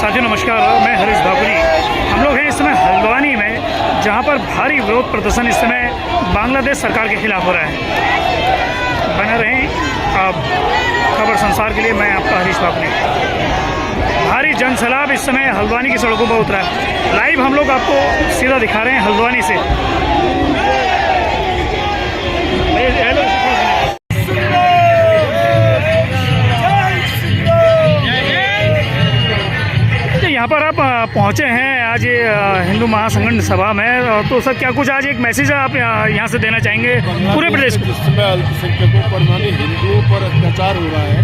साथियों नमस्कार, मैं हरीश बाकुली। हम लोग हैं इस समय हल्द्वानी में, जहां पर भारी विरोध प्रदर्शन इस समय बांग्लादेश सरकार के खिलाफ हो रहा है। बने रहें आप खबर संसार के लिए। मैं आपका हरीश बाकुली। भारी जनसैलाब इस समय हल्द्वानी की सड़कों पर उतरा है। लाइव हम लोग आपको सीधा दिखा रहे हैं हल्द्वानी से। यहाँ पर आप पहुँचे हैं आज हिंदू महासंगठन सभा में, तो सर क्या कुछ आज एक मैसेज आप यहाँ से देना चाहेंगे पूरे प्रदेश को? जिस समय अल्पसंख्यकों पर माने हिंदुओं पर अत्याचार हो रहा है,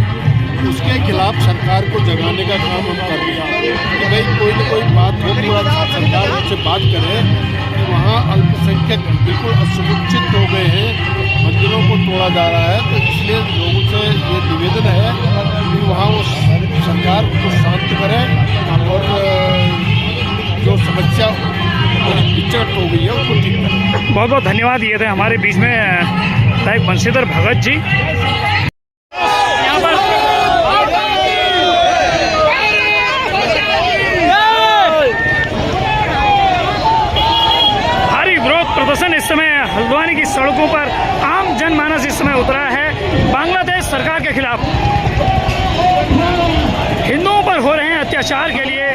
उसके खिलाफ सरकार को जगाने का काम हम कर रहे हैं कि भाई कोई न कोई बात हो, थोड़ा सरकार उनसे बात करे कि वहाँ अल्पसंख्यक बिल्कुल असुरक्षित हो गए हैं, मंदिरों को तोड़ा जा रहा है। तो इसलिए लोगों से ये निवेदन है कि वहाँ वो सरकार को शांत करें और जो समस्या विचट हो गई है उसको ठीक करें। बहुत बहुत धन्यवाद। ये थे हमारे बीच में लाइक बंशीधर भगत जी। भारी विरोध प्रदर्शन इस समय हल्द्वानी की सड़कों पर आम जनमानस इस समय उतरा है बांग्लादेश सरकार के खिलाफ। हिंदुओं पर हो रहे हैं अत्याचार के लिए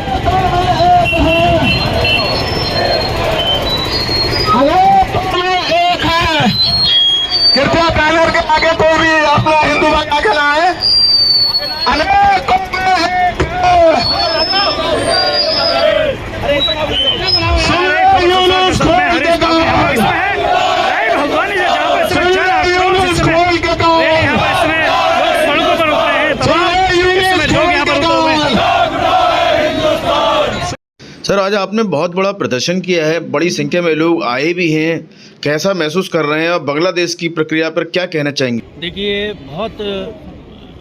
एक है, कृपया बैनर के आगे कोई भी अपना हिंदू भाई आगे लाए। अनेक सर, आज आपने बहुत बड़ा प्रदर्शन किया है, बड़ी संख्या में लोग आए भी हैं, कैसा महसूस कर रहे हैं और बांग्लादेश की प्रक्रिया पर क्या कहना चाहेंगे? देखिए, बहुत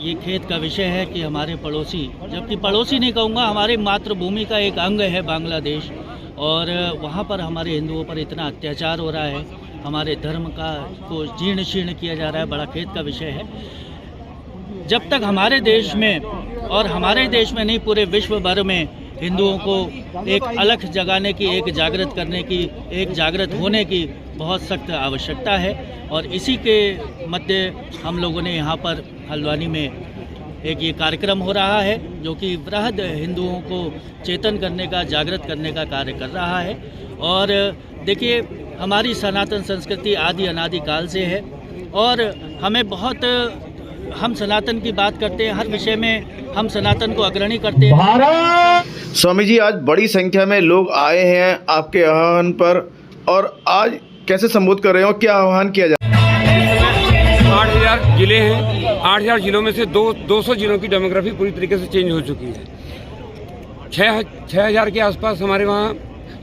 ये खेद का विषय है कि हमारे पड़ोसी, जबकि पड़ोसी नहीं कहूँगा, हमारी मातृभूमि का एक अंग है बांग्लादेश, और वहाँ पर हमारे हिंदुओं पर इतना अत्याचार हो रहा है, हमारे धर्म को जीर्ण शीर्ण किया जा रहा है। बड़ा खेद का विषय है। जब तक हमारे देश में, और हमारे देश में नहीं पूरे विश्व भर में, हिंदुओं को एक अलख जगाने की, एक जागृत करने की, एक जागृत होने की बहुत सख्त आवश्यकता है। और इसी के मध्य हम लोगों ने यहाँ पर हल्द्वानी में एक ये कार्यक्रम हो रहा है जो कि वृहद हिंदुओं को चेतन करने का, जागृत करने का कार्य कर रहा है। और देखिए, हमारी सनातन संस्कृति आदि अनादि काल से है और हमें बहुत, हम सनातन की बात करते हैं, हर विषय में हम सनातन को अग्रणी करते हैं। स्वामी जी, आज बड़ी संख्या में लोग आए हैं आपके आह्वान पर, और आज कैसे संबोधित कर रहे हो, क्या आह्वान किया जाए? 8,000 जिले हैं, 8,000 जिलों में से 200 जिलों की डेमोग्राफी पूरी तरीके से चेंज हो चुकी है। 6,000 के आसपास हमारे वहाँ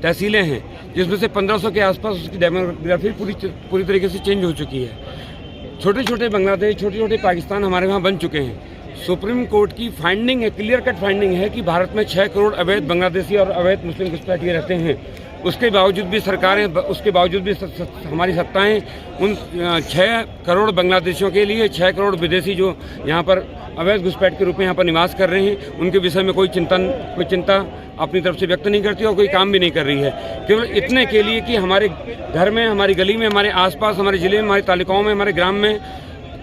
तहसीलें हैं, जिसमें से 1,500 के आसपास उसकी डेमोग्राफी पूरी तरीके से चेंज हो चुकी है। छोटे छोटे बांग्लादेश, छोटे छोटे पाकिस्तान हमारे वहाँ बन चुके हैं। सुप्रीम कोर्ट की फाइंडिंग है, क्लियर कट फाइंडिंग है कि भारत में 6 करोड़ अवैध बांग्लादेशी और अवैध मुस्लिम घुसपैठिए रहते हैं। उसके बावजूद भी सरकारें, उसके बावजूद भी हमारी सत्ताएं उन 6 करोड़ बांग्लादेशियों के लिए 6 करोड़ विदेशी जो यहाँ पर अवैध घुसपैठ के रूप में यहाँ पर निवास कर रहे हैं, उनके विषय में कोई चिंता अपनी तरफ से व्यक्त नहीं करती और कोई काम भी नहीं कर रही है। केवल इतने के लिए कि हमारे घर में, हमारी गली में, हमारे आसपास, हमारे ज़िले में, हमारी तालुकाओं में, हमारे ग्राम में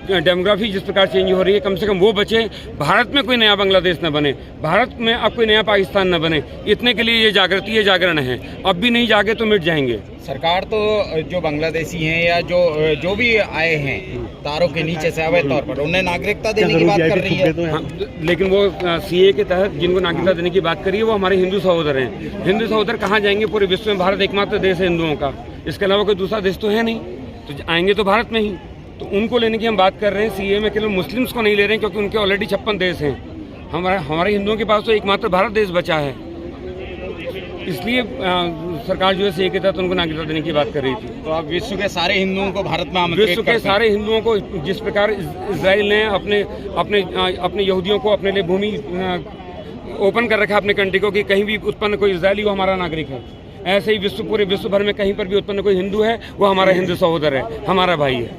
डेमोग्राफी जिस प्रकार चेंज हो रही है, कम से कम वो बचे, भारत में कोई नया बांग्लादेश न बने, भारत में अब कोई नया पाकिस्तान न बने। इतने के लिए ये जागृति, ये जागरण है। अब भी नहीं जागे तो मिट जाएंगे। सरकार तो जो बांग्लादेशी हैं या जो भी आए हैं तारों के नीचे से अवैध तौर पर, उन्हें नागरिकता देने की बात कर रही है। हाँ, लेकिन वो सीए के तहत जिनको नागरिकता देने की बात करी है वो हमारे हिंदू सहोदर हैं। हिंदू सहोदर कहाँ जाएंगे? पूरे विश्व में भारत एकमात्र देश है हिंदुओं का, इसके अलावा कोई दूसरा देश तो है नहीं, तो आएंगे तो भारत में ही। तो उनको लेने की हम बात कर रहे हैं। सीए में केवल मुस्लिम्स को नहीं ले रहे हैं क्योंकि उनके ऑलरेडी 56 देश हैं। हमारे हिंदुओं के पास तो एकमात्र भारत देश बचा है, इसलिए सरकार जो है सीए के तहत उनको नागरिकता देने की बात कर रही थी। तो आप विश्व के सारे हिंदुओं को भारत में आमंत्रित विश्व के सारे हिंदुओं को, जिस प्रकार इजराइल ने अपने यहूदियों को अपने लिए भूमि ओपन कर रखा अपने कंट्री को कि कहीं भी उत्पन्न कोई इजरायली वो हमारा नागरिक है, ऐसे ही पूरे विश्व भर में कहीं पर भी उत्पन्न कोई हिंदू है वो हमारा हिंदू सहोदर है, हमारा भाई है।